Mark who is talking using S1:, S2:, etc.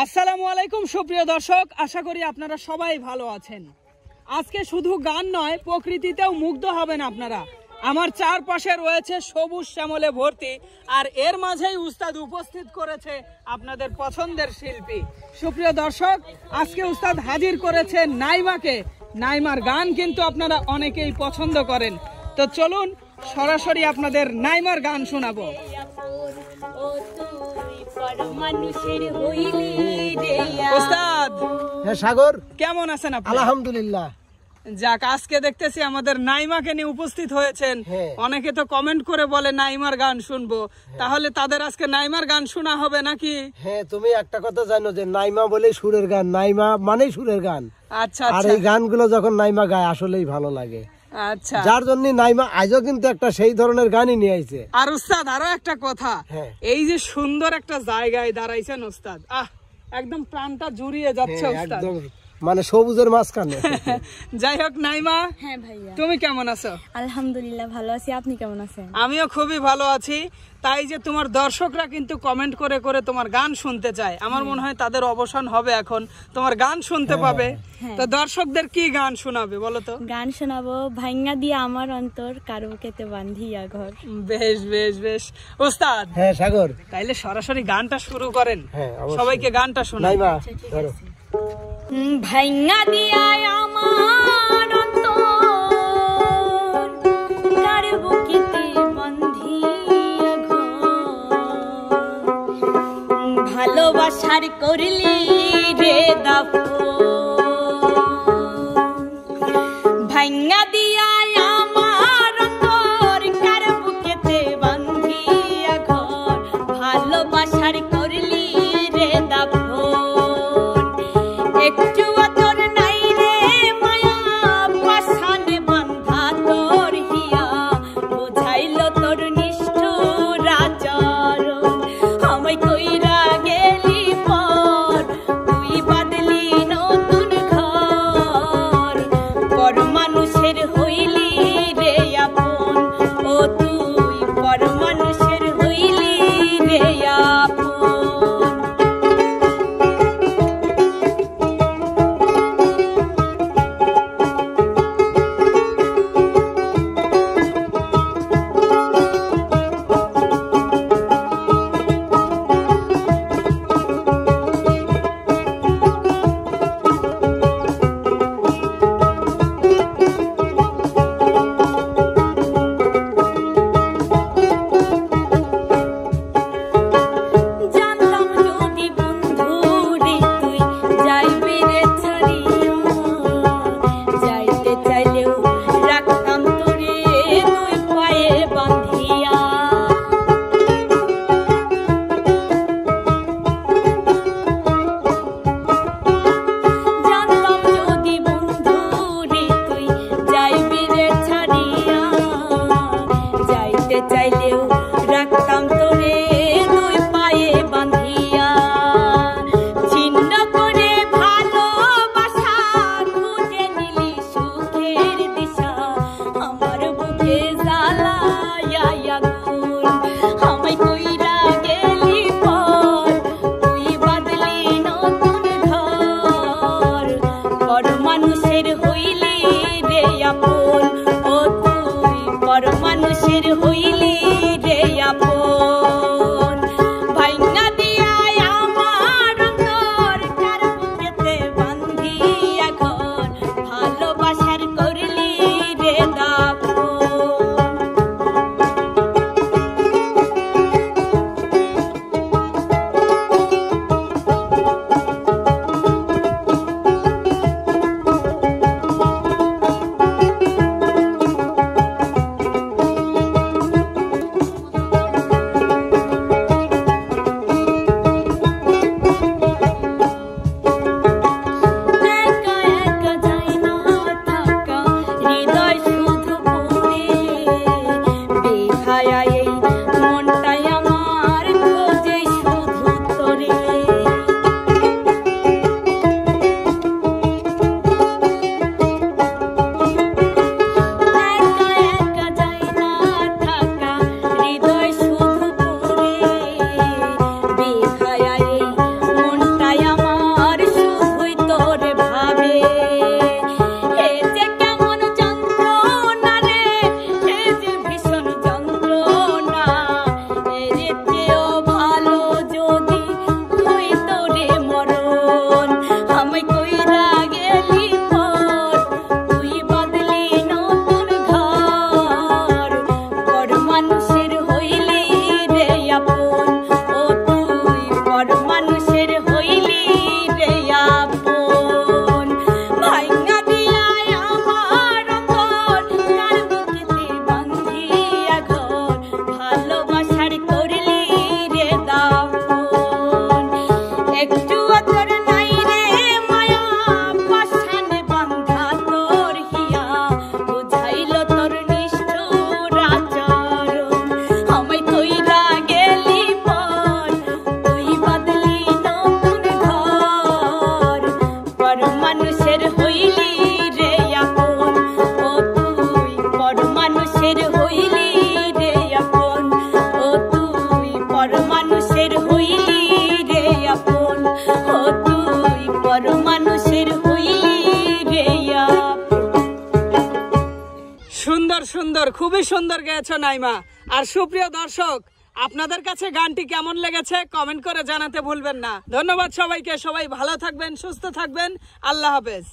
S1: আসসালামু আলাইকুম সুপ্রিয় দর্শক, আশা করি আপনারা সবাই ভালো আছেন। আজকে শুধু গান নয়, প্রকৃতিতেও মুগ্ধ হবেন আপনারা। আমার চারপাশে রয়েছে সবুজ শ্যামলে ভর্তি, আর এর মাঝেই উস্তাদ উপস্থিত করেছে আপনাদের পছন্দের শিল্পী। সুপ্রিয় দর্শক, আজকে উস্তাদ হাজির করেছে নাইমাকে। নাইমার গান কিন্তু আপনারা অনেকেই পছন্দ করেন, তো চলুন সরাসরি আপনাদের নাইমার গান শোনাবো। উস্তাদ,
S2: হ্যাঁ সাগর,
S1: কেমন আছেন আপনি?
S2: আলহামদুলিল্লাহ।
S1: যাক, আজকে দেখতেছি আমাদের নাইমাকে নিয়ে উপস্থিত হয়েছেন। অনেকে তো কমেন্ট করে বলে নাইমার গান শুনবো, তাহলে তাদের আজকে নাইমার গান শোনা হবে নাকি?
S2: হ্যাঁ, তুমি একটা কথা জানো যে নাইমা বলে সুরের গান, নাইমা মানেই সুরের গান।
S1: আচ্ছা,
S2: আর এই গানগুলো যখন নাইমা গায় আসলেই ভালো লাগে।
S1: আচ্ছা,
S2: যার জন্য নাইমা আজও কিন্তু একটা সেই ধরনের গানই নিয়ে আইছে।
S1: আর উস্তাদ আরো একটা কথা, এই যে সুন্দর একটা জায়গায় দাঁড়াইছেন উস্তাদ, একদম প্রাণটা জুড়িয়ে যাচ্ছে উস্তাদ,
S2: মানে সবুজের মাঝখানে।
S1: যাই হোক নাইমা,
S3: হ্যাঁ ভাইয়া,
S1: তুমি কেমন আছো?
S3: আলহামদুলিল্লাহ ভালো আছি, আপনি কেমন আছেন?
S1: আমিও খুবই ভালো আছি। তাই যে তোমার দর্শকরা কিন্তু কমেন্ট করে করে তোমার গান শুনতে চায়, আমার মনে হয় তাদের অবসান হবে এখন, তোমার গান শুনতে পাবে। তো দর্শকদের কি গান শোনাবে বলো তো?
S3: গান শোনাবো ভাইঙ্গা দিয়ে আমার অন্তর, কারো কেতে বান্ধিয়া ঘর।
S1: বেশ বেশ বেশ উস্তাদ।
S2: হ্যাঁ সাগর,
S1: তাইলে সরাসরি গানটা শুরু করেন,
S2: অবশ্যই।
S1: সবাইকে গানটা শোনাই।
S2: নাইমা ধরো।
S3: ভাইঙ্গা দিয়া আমার অন্তর, কারো কেতে বান্ধিয়া ঘর। ভালোবাসার করলি রে দাফন, ভাইঙ্গা দিয়া আমার অন্তর, কারো বুকেতে বান্ধিয়া ঘর। ভালোবাসার করলি রে দাফন, একটু তোর নাই রে মায়া, পাশানে বান্ধা তোর হিয়া। বোঝাইল তোর নিষ্ঠুর আচরণ, আমায় কইরা গেলি পর। তুই বাদলি নতুন তোর নাই রে মায়া পাশানে বাঁধা তোর হিয়া বুঝাইল তোর নিষ্ঠুর আচরণ আমায় কইরা গেলি পর তুই বাদলি নতুন ঘর পর মানুষের হইলি রে আপন ও তুই পর মানুষের হইলি রে আপন ও তুই পর মানুষের হইলি রে আপন ও তুই পর মানুষের হইলি রে আপন।
S1: সুন্দর সুন্দর, খুবই সুন্দর গেয়েছো নাইমা। আর সুপ্রিয় দর্শক, আপনাদের কাছে গানটি কেমন লেগেছে কমেন্ট করে জানাতে ভুলবেন না। ধন্যবাদ সবাইকে, সবাই ভালো থাকবেন, সুস্থ থাকবেন, আল্লাহ হাফেজ।